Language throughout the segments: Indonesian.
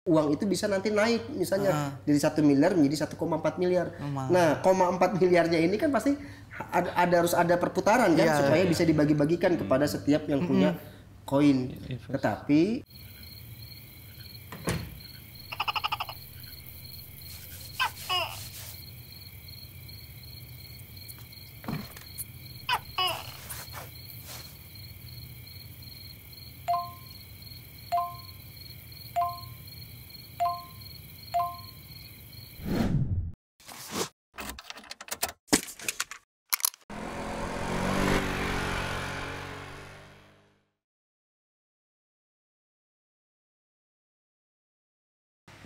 uang itu bisa nanti naik misalnya dari 1 miliar menjadi 1,4 miliar. Nah, 0,4 miliarnya ini kan pasti harus ada perputaran kan supaya bisa dibagi-bagikan kepada setiap yang punya koin. Tetapi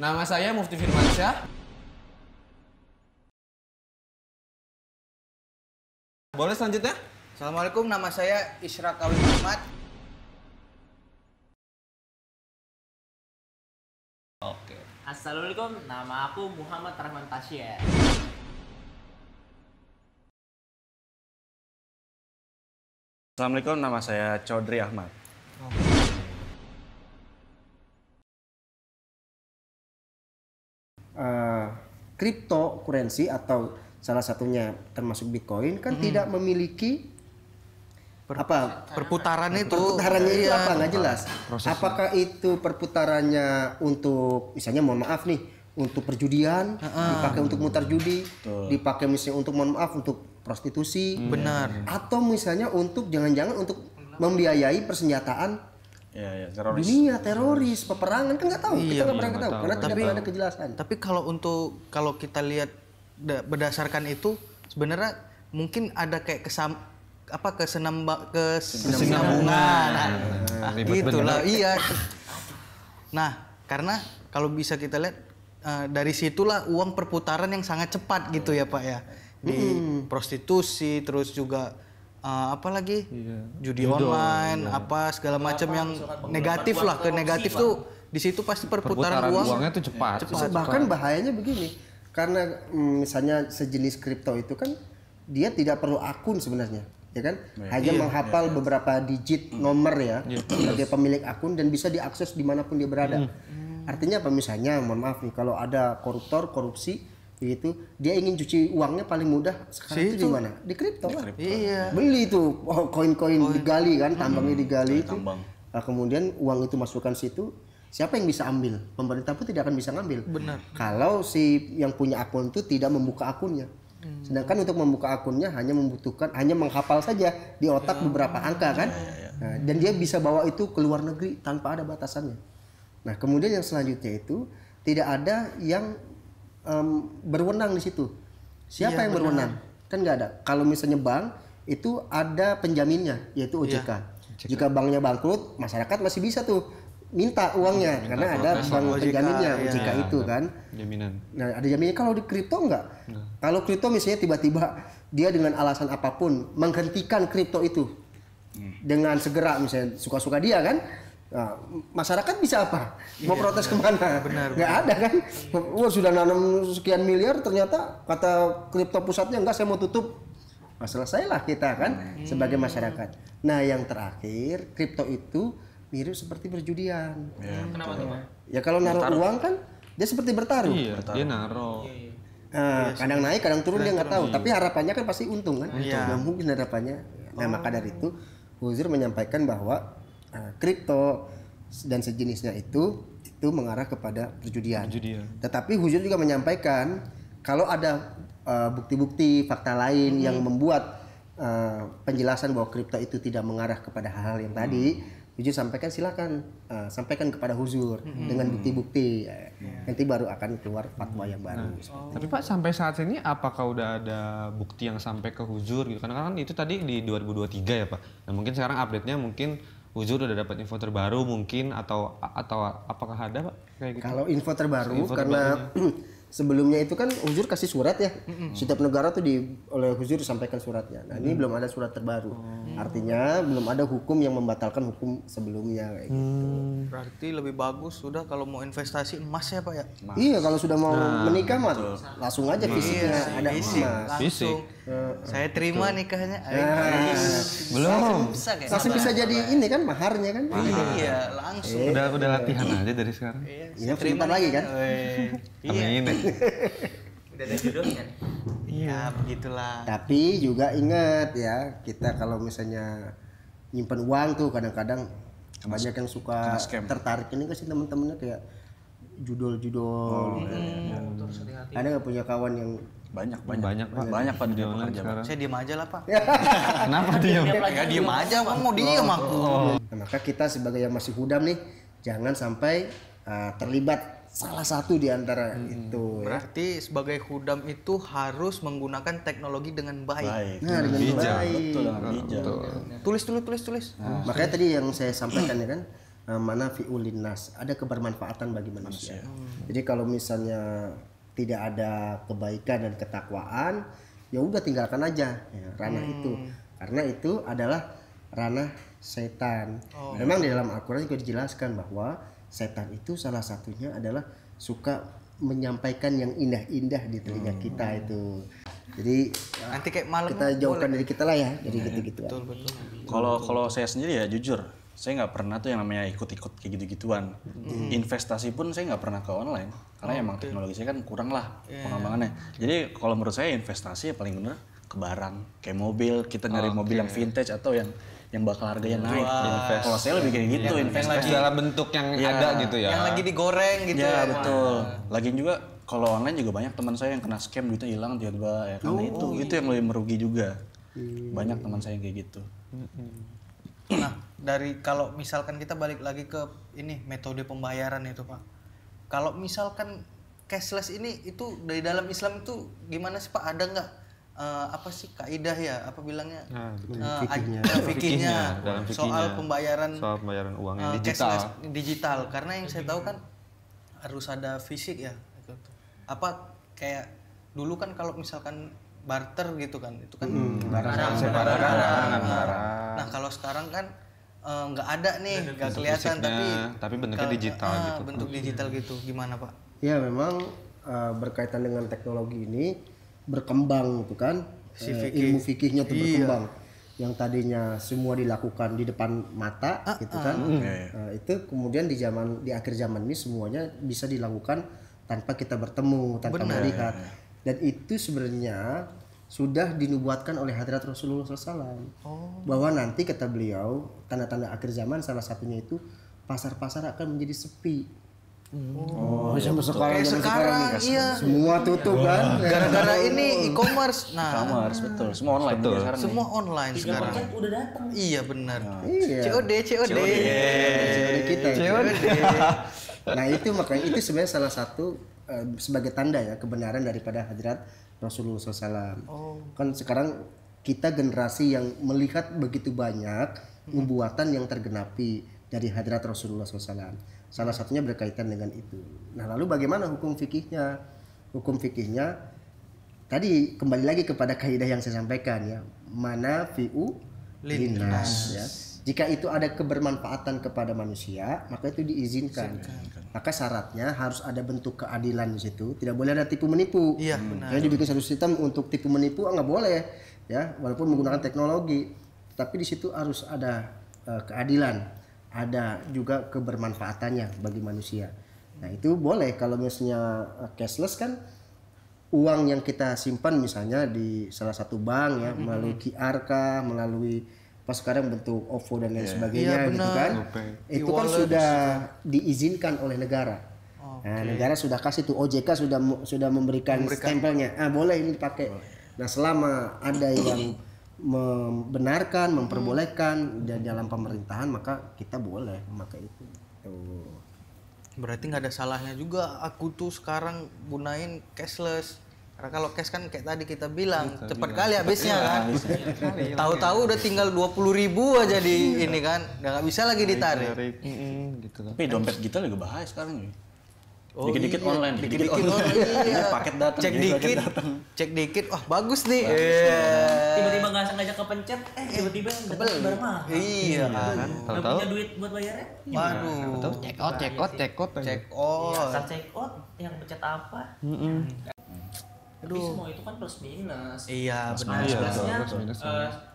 Nama saya Mufti Firmansyah. Boleh selanjutnya? Assalamualaikum, nama saya Isra Kawin Muhammad. Oke. Assalamualaikum, nama aku Muhammad Rahman Tasya. Assalamualaikum, nama saya Chaudhry Ahmad. Cryptocurrency atau salah satunya termasuk Bitcoin kan tidak memiliki Perputarannya itu apa nggak jelas. Apakah itu perputarannya untuk misalnya mohon maaf nih untuk perjudian, dipakai untuk mutar judi, dipakai misalnya untuk mohon maaf untuk prostitusi, benar, atau misalnya untuk jangan-jangan untuk membiayai persenjataan teroris. Dunia teroris, peperangan kan nggak tahu, kita nggak pernah tahu karena tidak pernah ada kejelasan. Tapi kalau kita lihat berdasarkan itu sebenarnya mungkin ada kayak kesinambungan. Gitulah, iya. Nah, karena kalau bisa kita lihat dari situlah uang perputaran yang sangat cepat gitu ya Pak ya. Di prostitusi, terus juga apalagi judi online, segala macam yang negatif lah, ke negatif tuh di situ pasti perputaran uangnya tuh cepat. Bahkan bahayanya begini, karena misalnya sejenis kripto itu kan dia tidak perlu akun sebenarnya, ya kan? Hanya menghafal beberapa digit nomor ya sebagai pemilik akun dan bisa diakses dimanapun dia berada. Artinya apa? Misalnya, mohon maaf nih, kalau ada korupsi itu dia ingin cuci uangnya paling mudah sekarang itu di mana? Di kripto lah. Iya. Beli itu koin-koin digali kan, tambangnya digali itu. Nah, kemudian uang itu masukkan situ, siapa yang bisa ambil? Pemerintah pun tidak akan bisa ngambil. Benar. Kalau si yang punya akun itu tidak membuka akunnya. Sedangkan untuk membuka akunnya hanya menghafal saja di otak beberapa angka kan. Nah, dan dia bisa bawa itu ke luar negeri tanpa ada batasannya. Nah, kemudian yang selanjutnya itu tidak ada yang berwenang di situ. Siapa yang berwenang? Kan nggak ada. Kalau misalnya bank itu ada penjaminnya yaitu OJK. Jika banknya bangkrut, masyarakat masih bisa tuh minta uangnya karena ada bank penjaminnya OJK itu kan. Jaminan. Nah, ada jaminannya. Kalau di kripto enggak. Kalau kripto misalnya tiba-tiba dia dengan alasan apapun menghentikan kripto itu dengan segera, misalnya suka-suka dia kan. Nah, masyarakat bisa apa? Mau protes kemana? Nggak ada kan? Sudah nanam sekian miliar, ternyata kata kripto pusatnya enggak, saya mau tutup. Nah, selesailah kita kan sebagai masyarakat. Nah, yang terakhir, kripto itu mirip seperti perjudian. Kenapa tuh Pak? Ya kalau naruh uang kan dia seperti bertaruh. Iya, dia naruh. Kadang naik, kadang turun dia nggak tahu. Tapi harapannya kan pasti untung kan? Nggak mungkin harapannya. Nah, maka dari itu Huzur menyampaikan bahwa kripto dan sejenisnya itu mengarah kepada perjudian. Tetapi Huzur juga menyampaikan kalau ada bukti-bukti fakta lain yang membuat penjelasan bahwa kripto itu tidak mengarah kepada hal-hal yang tadi, Huzur sampaikan, silakan sampaikan kepada Huzur dengan bukti-bukti. Nanti baru akan keluar fatwa yang baru. Tapi Pak, sampai saat ini apakah udah ada bukti yang sampai ke Huzur gitu? Karena kan itu tadi di 2023 ya Pak. Nah, mungkin sekarang update-nya mungkin Huzur udah dapat info terbaru mungkin atau apakah ada Pak kayak gitu? Kalau info terbaru karena sebelumnya itu kan Huzur kasih surat ya. Setiap negara tuh oleh Huzur disampaikan suratnya. Nah, ini belum ada surat terbaru. Artinya belum ada hukum yang membatalkan hukum sebelumnya kayak gitu. Berarti lebih bagus sudah kalau mau investasi emas ya Pak ya? Iya, kalau sudah mau menikah mah langsung aja fisiknya ada emas. Fisik. Saya terima nikahnya. Belum. Langsung bisa jadi ini kan maharnya kan. Iya, langsung. Udah latihan aja dari sekarang. Iya, sebentar lagi kan. Amin. Udah ada jodohnya. Iya, begitulah. Tapi juga ingat ya, kita kalau misalnya nyimpan uang tuh kadang-kadang banyak yang suka tertarik ini kasih teman-temannya kayak judul-judul. Ada nggak punya kawan yang Banyak Pak di dunia pekerjaan. Saya diem aja lah, Pak. Kenapa diam? Ya diem aja, Pak. Mau diem aku. Nah, maka kita sebagai yang masih hudam nih jangan sampai terlibat salah satu di antara itu ya. Berarti sebagai hudam itu harus menggunakan teknologi dengan baik. Nah, dengan bijak. baik. Betul, dengan bijak. Tulis. Makanya tadi yang saya sampaikan ya kan, mana fi'ul linnas, ada kebermanfaatan bagi manusia. Jadi kalau misalnya tidak ada kebaikan dan ketakwaan, ya udah tinggalkan aja ya, ranah itu. Karena itu adalah ranah setan. Memang di dalam Al-Qur'an juga dijelaskan bahwa setan itu salah satunya adalah suka menyampaikan yang indah-indah di telinga kita itu. Jadi Nanti kayak malam kita jauhkan dari kita lah ya, jadi gitu-gitu. betul. Kalau saya sendiri ya jujur, saya nggak pernah tuh yang namanya ikut-ikut kayak gitu-gituan. Investasi pun saya nggak pernah ke online karena emang teknologi saya kan kurang lah pengembangannya. Jadi kalau menurut saya investasi ya paling bener ke barang, kayak mobil, kita nyari mobil yang vintage atau yang bakal harganya naik. Kalau saya lebih kayak gitu, investasi Dalam bentuk yang ada gitu ya. Yang lagi digoreng gitu ya betul. Lagian juga kalau online juga banyak teman saya yang kena scam duitnya hilang tiba-tiba ya karena itu yang lebih merugi juga. Banyak teman saya yang kayak gitu. Nah, dari kalau misalkan kita balik lagi ke ini metode pembayaran itu, Pak. Kalau misalkan cashless ini itu dari dalam Islam itu gimana sih, Pak? Ada nggak apa sih kaidah ya? Apa bilangnya? Fikihnya dalam fikihnya. soal pembayaran uang yang cashless digital. Karena yang saya tahu kan harus ada fisik ya. Apa kayak dulu kan kalau misalkan barter gitu kan, itu kan barang. Nah kalau sekarang kan nggak ada nih, nggak kelihatan tapi bentuknya digital gitu. Bentuk digital gitu, gimana Pak? Ya memang berkaitan dengan teknologi ini berkembang gitu kan, ilmu fikihnya tuh berkembang. Yang tadinya semua dilakukan di depan mata gitu kan, itu kemudian di akhir zaman ini semuanya bisa dilakukan tanpa kita bertemu, tanpa melihat. Dan itu sebenarnya sudah dinubuatkan oleh hadrat Rasulullah SAW. Bahwa nanti kata beliau, tanda-tanda akhir zaman salah satunya itu pasar-pasar akan menjadi sepi. Sampai sekarang iya. Semua tutup kan. Gara-gara ini e-commerce. Nah, e-commerce betul. Semua online juga sekarang. Semua online sekarang. Udah datang. Iya benar. Iya. COD kita. Nah itu makanya itu sebenarnya salah satu sebagai tanda ya kebenaran daripada hadrat Rasulullah SAW. Kan sekarang kita generasi yang melihat begitu banyak nubuatan yang tergenapi dari hadrat Rasulullah SAW. Salah satunya berkaitan dengan itu. Nah lalu bagaimana hukum fikihnya? Hukum fikihnya tadi kembali lagi kepada kaidah yang saya sampaikan ya. Mana fi'u linnas ya. Jika itu ada kebermanfaatan kepada manusia, maka itu diizinkan. Maka syaratnya harus ada bentuk keadilan di situ. Tidak boleh ada tipu menipu. Iya, benar. Jadi dibikin satu sistem untuk tipu menipu nggak boleh, ya. Walaupun menggunakan teknologi, tapi di situ harus ada keadilan, ada juga kebermanfaatannya bagi manusia. Nah itu boleh kalau misalnya cashless kan uang yang kita simpan misalnya di salah satu bank ya melalui QR kah, melalui pas sekarang bentuk OVO dan lain sebagainya gitu kan. Itu kan sudah diizinkan oleh negara. Nah, negara sudah kasih tuh OJK sudah memberikan stempelnya. Boleh ini dipakai. Nah, selama ada yang membenarkan, memperbolehkan dan dalam pemerintahan maka kita boleh memakai itu. Tuh. Berarti nggak ada salahnya juga aku tuh sekarang gunain cashless. Karena kalau cash kan kayak tadi kita bilang cepat kali habisnya kan. Tahu-tahu udah tinggal 20.000 aja di ini kan. Udah nggak bisa lagi ditarik. Gitu kan. Tapi dompet digital juga bahaya sekarang nih. Dikit-dikit online, dikit-dikit online. Iya. Paket datang. Cek dikit, wah bagus nih. Tiba-tiba nggak sengaja kepencet, tiba-tiba dapat barang mahal. Iya kan. Nggak punya duit buat bayarnya? Waduh. Tahu check out. Check out. Saat check out yang pencet apa? Tapi semua itu kan plus minus. Iya benar. Plusnya plus minus.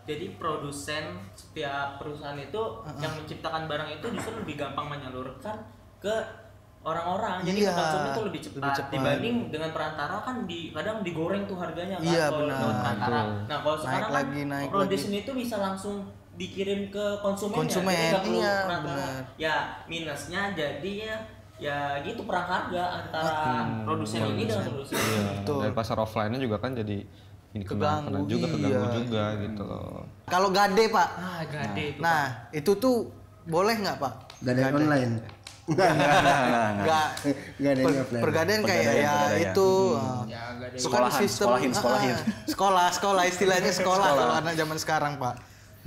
jadi produsen setiap perusahaan itu yang menciptakan barang itu justru lebih gampang menyalurkan ke orang-orang. Jadi Iya, ke konsumen itu lebih lebih cepat cepat. dibanding dengan perantara kan kadang digoreng tuh harganya kan Iya, kalau benar. lewat perantara. Nah, kalau sekarang kan naik produsen itu bisa langsung dikirim ke konsumennya. Konsumen, Jadi nggak perlu iya, perantara. benar. Ya minusnya jadinya ya gitu perang harga antara produsen ini dengan produsen ini. Betul. Dari pasar offline-nya juga kan jadi ini kena Keganggu, juga keganggu iya. juga gitu loh. Kalau gade Pak, Ah, gade itu. nah itu tuh boleh nggak Pak? Gadai online. Enggak. Nggak. Gadai offline. Pergadaian kayak Pergadaian, ya pergadaian. itu. Ya gade. Sekolahan, sekolahin. Sekolah istilahnya sekolah kalau anak zaman sekarang Pak.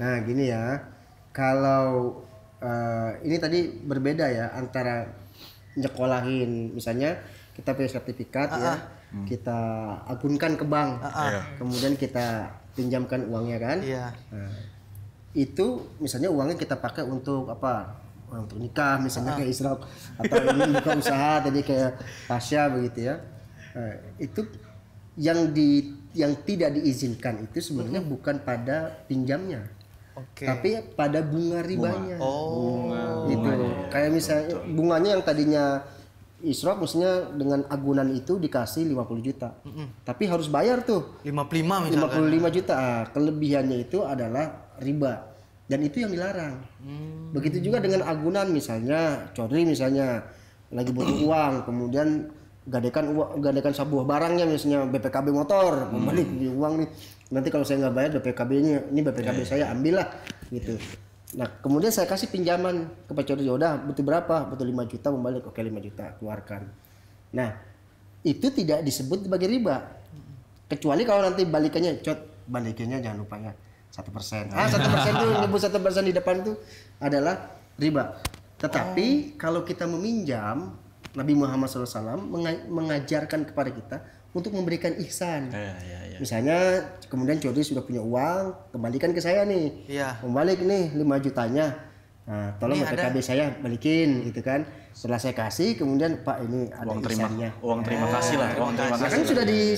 Nah gini ya, kalau ini tadi berbeda ya antara nyekolahin, misalnya kita punya sertifikat ya, kita akunkan ke bank, kemudian kita pinjamkan uangnya kan. Iya. Nah, itu misalnya uangnya kita pakai untuk apa? Untuk nikah misalnya kayak Isra atau ini buka usaha tadi kayak Tasya begitu ya. Nah, itu yang tidak diizinkan itu sebenarnya bukan pada pinjamnya. Oke. Tapi pada bunga ribanya. Oh. Gitu. Kayak misalnya bunganya yang tadinya Isra maksudnya dengan agunan itu dikasih 50 juta. Tapi harus bayar tuh 55 misalkan. 55 juta. Ah, kelebihannya itu adalah riba. Dan itu yang dilarang. Begitu juga dengan agunan misalnya Chodri misalnya lagi butuh uang, kemudian gadekan sebuah barangnya misalnya BPKB motor, membalik uang nih. Nanti kalau saya nggak bayar BPKB-nya, ini BPKB saya ambillah gitu. Nah, kemudian saya kasih pinjaman ke Pak Chodri, udah butuh berapa? Butuh 5 juta membalik. Oke, 5 juta keluarkan. Nah, itu tidak disebut sebagai riba. Kecuali kalau nanti balikannya, balikannya jangan lupa ya 1%. 1% itu nyebut 1% di depan itu adalah riba. Tetapi kalau kita meminjam, Nabi Muhammad SAW mengajarkan kepada kita untuk memberikan ihsan. Misalnya kemudian Chodri sudah punya uang, kembalikan ke saya nih. Iya. Membalik nih 5 jutanya. Nah, tolong Ini BPKB saya balikin gitu kan. Setelah saya kasih kemudian Pak ini ada Uang ihsannya. terima kasih lah, uang terima Nah, kasih. kan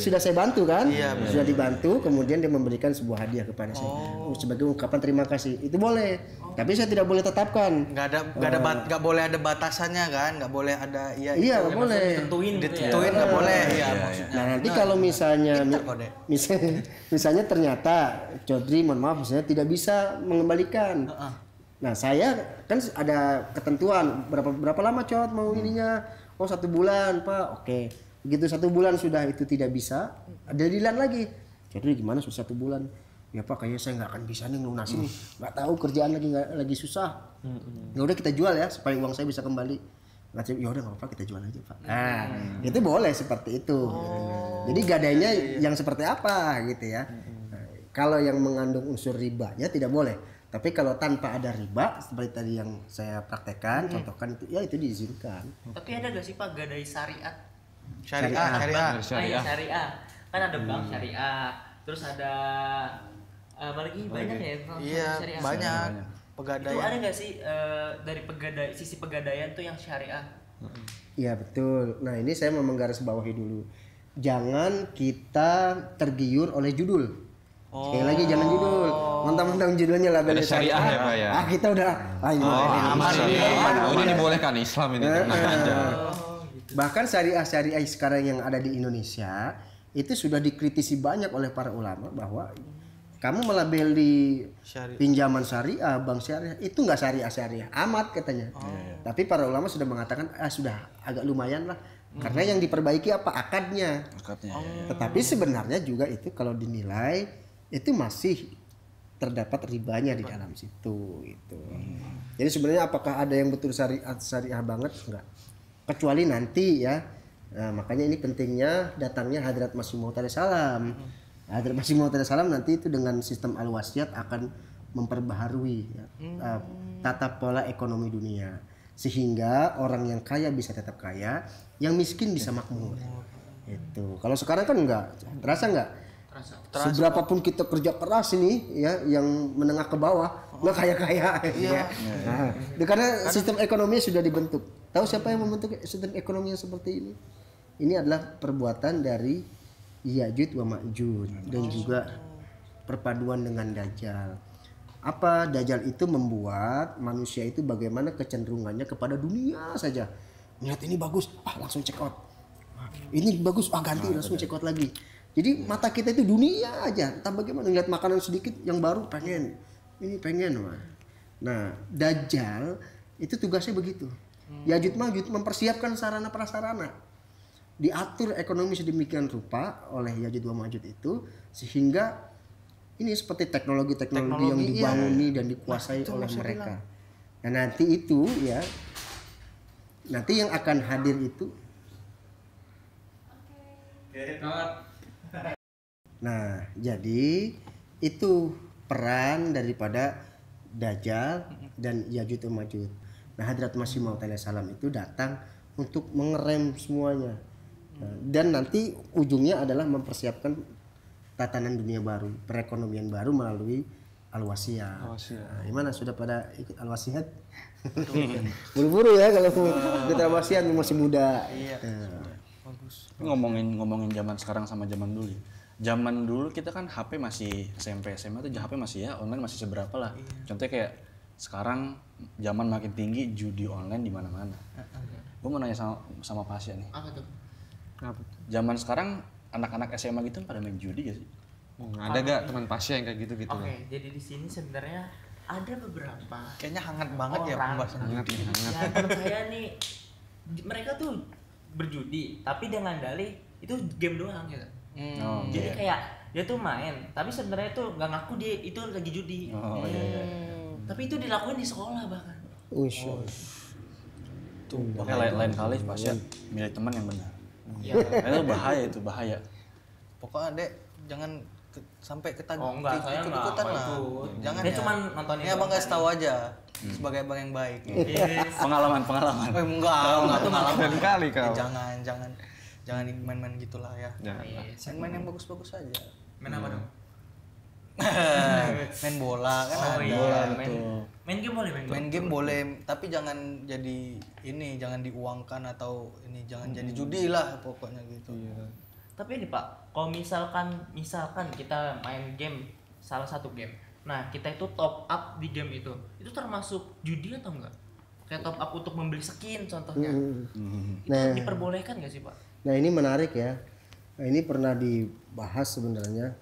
sudah saya bantu kan? Iya, Sudah dibantu, kemudian dia memberikan sebuah hadiah kepada saya sebagai ungkapan terima kasih. Itu boleh. Tapi saya tidak boleh tetapkan. Nggak boleh ada batasannya kan, nggak boleh ada Iya, nggak boleh. Ditentuin gitu ya. ditentuin nggak boleh ya maksudnya. Nah, nanti kalau misalnya kode. misalnya ternyata Chodri mohon maaf misalnya tidak bisa mengembalikan. Nah, saya kan ada ketentuan berapa lama Cot mau ininya. Oh 1 bulan Pak, oke. Begitu 1 bulan sudah itu tidak bisa, ada deadline lagi. Chodri gimana susah 1 bulan? Ya Pak kayaknya saya nggak akan bisa nih lunasin nih. Nggak tahu kerjaan lagi susah. Ya udah kita jual ya supaya uang saya bisa kembali. Ya udah nggak apa-apa kita jual aja Pak. Nah, itu boleh seperti itu. Jadi gadainya yang seperti apa gitu ya. Nah, kalau yang mengandung unsur ribanya tidak boleh. Tapi kalau tanpa ada riba seperti tadi yang saya praktekkan, contohkan itu ya itu diizinkan. Tapi ada gak sih Pak gadai syariat? Syariah. Syariah. Kan ada bank syariah. Terus ada apa lagi banyak ya? Iya, syariah. banyak. Itu Pegadaian. ada nggak sih dari sisi pegadaian tuh yang syariah? Iya betul. Nah ini saya mau menggarisbawahi dulu. Jangan kita tergiur oleh judul. Sekali lagi jangan judul. Mentang-mentang judulnya labelnya syariah ya, Pak, ya? Ah kita udah. Ini aman ini. Ini dibolehkan Islam ini tenang aja. Bahkan syariah sekarang yang ada di Indonesia itu sudah dikritisi banyak oleh para ulama bahwa kamu melabeli pinjaman syariah, bank syariah itu nggak syariah amat katanya. Tapi para ulama sudah mengatakan sudah agak lumayan lah. Karena yang diperbaiki apa akadnya. Tetapi sebenarnya juga itu kalau dinilai itu masih terdapat ribanya di dalam situ itu. Jadi sebenarnya apakah ada yang betul syariah banget? Enggak. Kecuali nanti ya. Nah, makanya ini pentingnya datangnya Hadrat Masih Maud alaihi salam. Hadrat Masih Maud alaihi salam nanti itu dengan sistem al-wasiat akan memperbaharui ya, tata pola ekonomi dunia sehingga orang yang kaya bisa tetap kaya, yang miskin bisa makmur. Itu. Kalau sekarang kan enggak. Terasa enggak? Seberapapun kita kerja keras ini ya yang menengah ke bawah nggak kaya-kaya ya. Nah, karena sistem ekonomi sudah dibentuk. Tahu siapa yang membentuk sistem ekonomi yang seperti ini? Ini adalah perbuatan dari Ya'juj wa Ma'juj dan juga perpaduan dengan Dajjal. Apa Dajjal itu membuat manusia itu bagaimana kecenderungannya kepada dunia saja. Melihat ini bagus, langsung check out. Ini bagus, ganti langsung check out lagi. Jadi mata kita itu dunia aja. Entah bagaimana lihat makanan sedikit yang baru pengen. Ini pengen. Nah, Dajjal itu tugasnya begitu. Ya'juj Ma'juj mempersiapkan sarana prasarana. Diatur ekonomi sedemikian rupa oleh Ya'juj wa Ma'juj itu sehingga ini seperti teknologi yang dibanguni dan dikuasai oleh mereka. Nah, nanti itu ya, nanti yang akan hadir itu. Nah, jadi itu peran daripada Dajjal dan Ya'juj wa Ma'juj. Nah, Hadrat Masih Maud salam itu datang untuk mengerem semuanya. Dan nanti ujungnya adalah mempersiapkan tatanan dunia baru, perekonomian baru melalui Al-Wasiyah. Nah, gimana sudah pada ikut Al-Wasiyah? Buru-buru ya kalau ikut Al-Wasiyah masih muda. Iya. Bagus. Ngomongin zaman sekarang sama zaman dulu. Zaman dulu kita kan HP masih SMP SMA tuh HP masih ya online masih seberapa lah. Contohnya kayak sekarang zaman makin tinggi judi online di mana-mana. Gue mau nanya sama Pasya nih. Apa tuh? Zaman sekarang anak-anak SMA gitu pada main judi gak sih? Ada gak teman Pasya yang kayak gitu-gitu? Oke, jadi di sini sebenarnya ada beberapa Kayaknya hangat banget ya pembahasan. Hangat. ya menurut saya nih mereka tuh berjudi tapi dengan dalih itu game doang gitu. Jadi kayak dia tuh main tapi sebenarnya tuh nggak ngaku dia itu lagi judi. Tapi itu dilakuin di sekolah bahkan. Tuh makanya lain kali Pasya milih teman yang benar. Ya. Itu bahaya. Pokoknya Dek jangan sampai ketagih Enggak, saya enggak ikut-ikutan lah. ikut. Jangan Dia ya. cuman nontonin Ini abang doang kasih tahu aja sebagai abang yang baik. Yes. Pengalaman. Enggak pengalaman. Keren kali kau. Jangan main-main gitulah ya. Yes. Main yang bagus-bagus aja. Main apa dong? Main bola kan ada. Iya, main game boleh Main game boleh, tapi jangan jadi ini, jangan diuangkan atau ini jangan jadi judi lah pokoknya gitu. Tapi ini Pak, kalau misalkan kita main game salah satu game, nah kita itu top up di game itu termasuk judi atau enggak? Kayak top up untuk membeli skin contohnya, itu diperbolehkan nggak sih Pak? Nah, ini menarik ya. Nah, ini pernah dibahas sebenarnya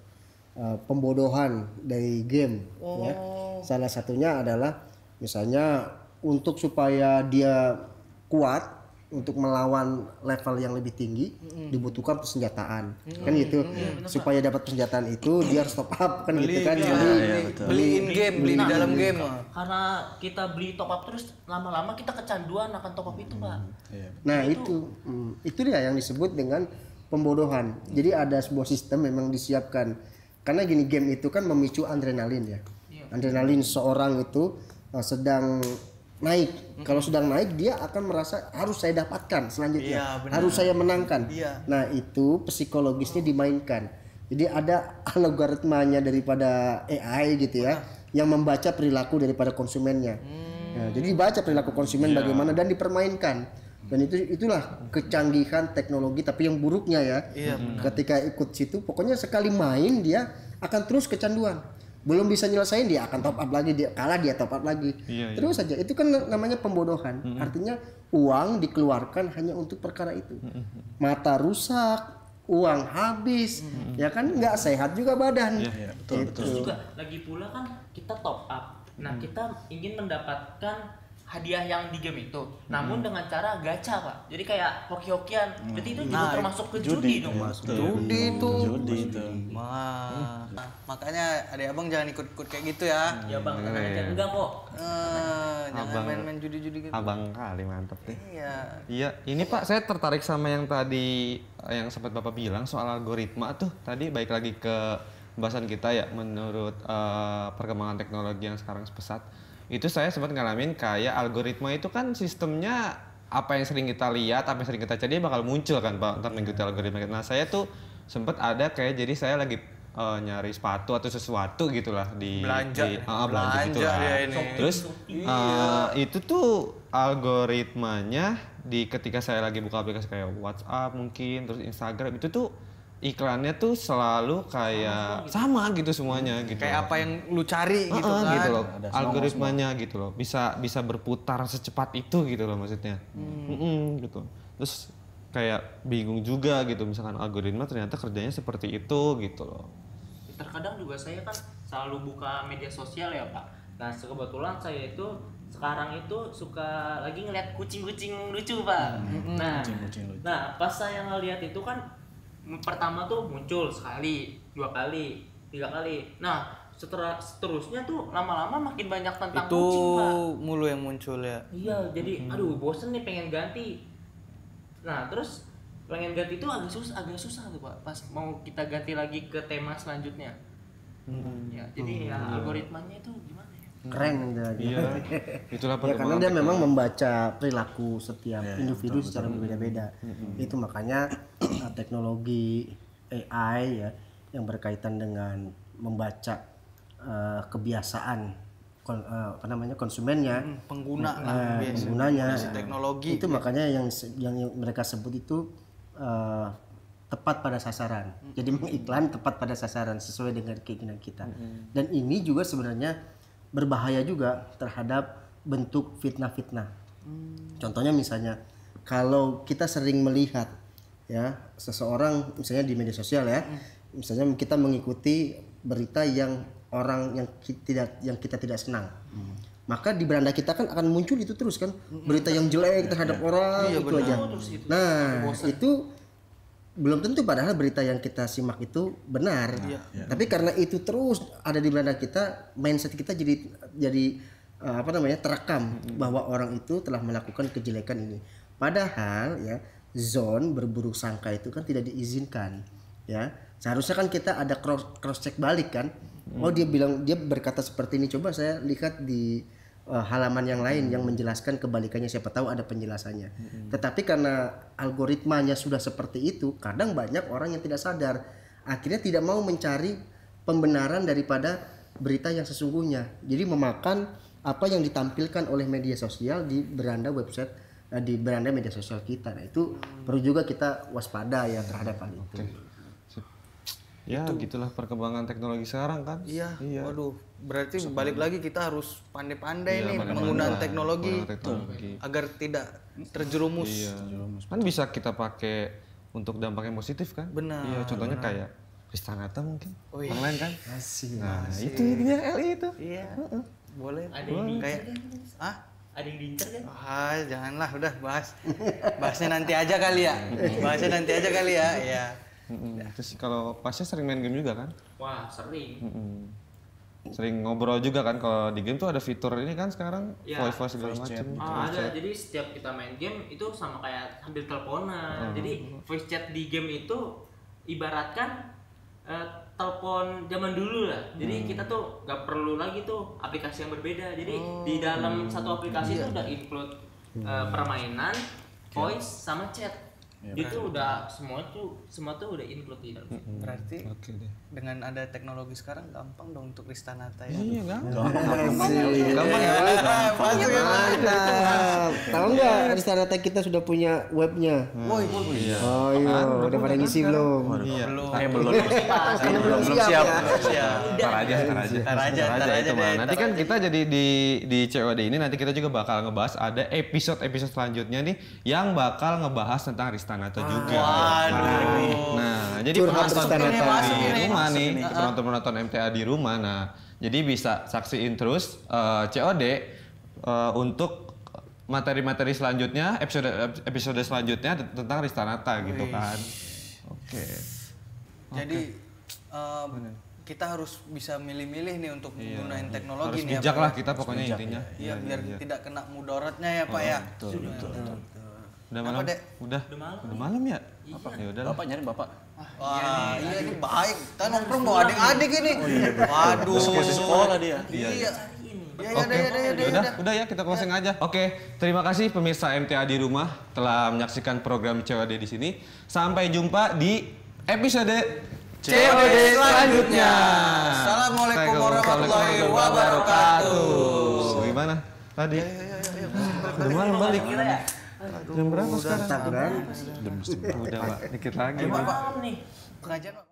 pembodohan dari game. Ya. Salah satunya adalah misalnya untuk supaya dia kuat untuk melawan level yang lebih tinggi dibutuhkan persenjataan kan gitu. Supaya dapat persenjataan itu dia harus top up kan gitu kan. Beli in game, beli di dalam game. Karena kita beli top up terus lama-lama kita kecanduan akan top up itu Pak. Nah itu dia yang disebut dengan pembodohan. Jadi ada sebuah sistem memang disiapkan karena gini, game itu kan memicu adrenalin ya. Adrenalin seorang itu sedang naik. Kalau sedang naik dia akan merasa harus saya dapatkan selanjutnya, harus saya menangkan. Nah itu psikologisnya dimainkan. Jadi ada algoritmanya daripada AI gitu ya, yang membaca perilaku daripada konsumennya. Nah, jadi dibaca perilaku konsumen bagaimana dan dipermainkan. Dan itulah kecanggihan teknologi, tapi yang buruknya ya. Ketika ikut situ, pokoknya sekali main dia akan terus kecanduan. Belum bisa nyelesain dia akan top up lagi, dia kalah dia top up lagi. Terus saja. Itu kan namanya pembodohan. Artinya uang dikeluarkan hanya untuk perkara itu. Mata rusak, uang habis, ya kan nggak sehat juga badan. Betul. Terus juga lagi pula kan kita top up. Nah, kita ingin mendapatkan hadiah yang di game itu, namun dengan cara gacha Pak. Jadi kayak hoki-hokian. Berarti itu juga termasuk ke judi dong Mas. Judi itu. Nah, Makanya adik abang jangan ikut-ikut kayak gitu ya. Ya Bang, tenang aja. Enggak kok. Jangan main-main judi-judi gitu. Abang kali mantep deh. Iya. Ini Pak, saya tertarik sama yang tadi yang sempat Bapak bilang soal algoritma tuh. Tadi baik lagi ke pembahasan kita ya, menurut perkembangan teknologi yang sekarang pesat. Itu saya sempat ngalamin kayak algoritma itu kan sistemnya apa yang sering kita lihat, apa yang sering kita cari bakal muncul kan Pak, ntar mengikuti algoritma. Nah saya tuh sempat ada kayak jadi saya lagi nyari sepatu atau sesuatu gitulah di belanja gitu lah. Terus itu tuh algoritmanya ketika saya lagi buka aplikasi kayak WhatsApp mungkin terus Instagram itu tuh iklannya tuh selalu kayak sama gitu semuanya gitu. Kayak apa yang lu cari gitu kan. Gitu loh. Ada Algoritmanya gitu loh. Bisa berputar secepat itu gitu loh maksudnya. Gitu. Terus kayak bingung juga gitu misalkan algoritma ternyata kerjanya seperti itu gitu loh. Terkadang juga saya kan selalu buka media sosial ya Pak. Nah kebetulan saya itu sekarang itu suka lagi ngeliat kucing-kucing lucu Pak. Kucing-kucing lucu. Nah pas saya ngeliat itu kan pertama tuh muncul sekali, 2 kali, 3 kali. Nah seterusnya tuh lama-lama makin banyak tentang Itu kucing Pak. mulu yang muncul ya. Iya jadi aduh bosen nih pengen ganti. Nah terus pengen ganti itu agak susah tuh Pak. Pas mau kita ganti lagi ke tema selanjutnya. Ya jadi ya algoritmanya itu gimana ya? Keren gitu. Iya. Itulah Ya karena dia memang membaca perilaku setiap Ya, individu secara berbeda-beda. Itu makanya teknologi AI ya yang berkaitan dengan membaca kebiasaan konsumennya, Pengguna lah penggunanya. teknologi. Itu makanya yang mereka sebut itu tepat pada sasaran. Jadi mengiklan tepat pada sasaran sesuai dengan keinginan kita. Dan ini juga sebenarnya berbahaya juga terhadap bentuk fitnah-fitnah. Contohnya misalnya kalau kita sering melihat ya seseorang misalnya di media sosial ya, misalnya kita mengikuti berita yang kita tidak senang. Maka di beranda kita kan akan muncul itu terus kan berita yang jelek terhadap orang itu aja. Nah, itu belum tentu padahal berita yang kita simak itu benar. Tapi karena itu terus ada di beranda kita, mindset kita jadi terekam bahwa orang itu telah melakukan kejelekan ini. Padahal ya zone berburuk sangka itu kan tidak diizinkan ya. Seharusnya kan kita ada cross check balik kan. Oh dia berkata seperti ini, coba saya lihat di halaman yang lain yang menjelaskan kebalikannya, siapa tahu ada penjelasannya. Tetapi karena algoritmanya sudah seperti itu, kadang banyak orang yang tidak sadar, akhirnya tidak mau mencari pembenaran daripada berita yang sesungguhnya. Jadi memakan apa yang ditampilkan oleh media sosial di beranda website, di beranda media sosial kita. Nah itu perlu juga kita waspada ya terhadap hal itu. Ya gitulah perkembangan teknologi sekarang kan. Iya. Waduh, berarti balik lagi kita harus pandai-pandai nih pandai-pandai penggunaan teknologi teknologi. agar tidak terjerumus. Iya. Kan bisa kita pakai untuk dampak yang positif kan? Benar. Iya, contohnya kayak Kristanata mungkin. Oh, iya. Online kan? Asik. Nah, itu dia LI itu. Iya. Boleh. Ada yang Kayak diincar ada yang diincar kan? Janganlah udah bahasnya nanti aja kali ya. Bahasnya nanti aja kali ya. Iya. Terus kalau pasnya sering main game juga kan? Wah sering. Sering ngobrol juga kan, kalau di game tuh ada fitur ini kan sekarang Ya, voice segala macam. Ada, jadi setiap kita main game itu sama kayak sambil teleponan. Jadi voice chat di game itu ibaratkan telepon zaman dulu lah. Jadi kita tuh gak perlu lagi tuh aplikasi yang berbeda. Jadi di dalam satu aplikasi itu udah include permainan, voice sama chat. Itu udah semua tuh udah include di dalam. Berarti Oke deh. dengan ada teknologi sekarang gampang dong untuk Kristanata ya. Iya kan? Gampang ya. Mantap. Tahu nggak Kristanata kita sudah punya webnya? Woi, Oh iya, udah pada ngisi belum? Iya. Belum siap. Ntar aja itu mah. Nanti kan kita jadi di COD ini nanti kita juga bakal ngebahas ada episode selanjutnya nih yang bakal ngebahas tentang Kristanata juga. Waduh. Nah, jadi Curhat penonton Kristanata. di rumah nih, penonton MTA di rumah. Nah, jadi bisa saksiin terus COD untuk materi-materi selanjutnya, episode selanjutnya tentang Kristanata gitu kan. Oke. Jadi kita harus bisa milih-milih nih untuk menggunakan teknologi Harus nih. bijak lah kita pokoknya intinya. Iya, biar tidak kena mudaratnya ya Pak ya. Betul. Udah malam? Dek? Udah malam ya? Ya udah. Bapak nyari bapak. Wah, iya ini baik. Kita nongkrong bawa adik-adik ini. Waduh. Masih sekolah dia. Iya. Oke, udah ya kita closing aja. Oke, terima kasih pemirsa MTA di rumah telah menyaksikan program COD di sini. Sampai jumpa di episode COD selanjutnya. Assalamualaikum warahmatullahi wabarakatuh. Gimana tadi? Udah malam balik. Jam berapa sekarang? Takbiran. Udah Pak, dikit lagi. Malam nih. Pengajian Pak.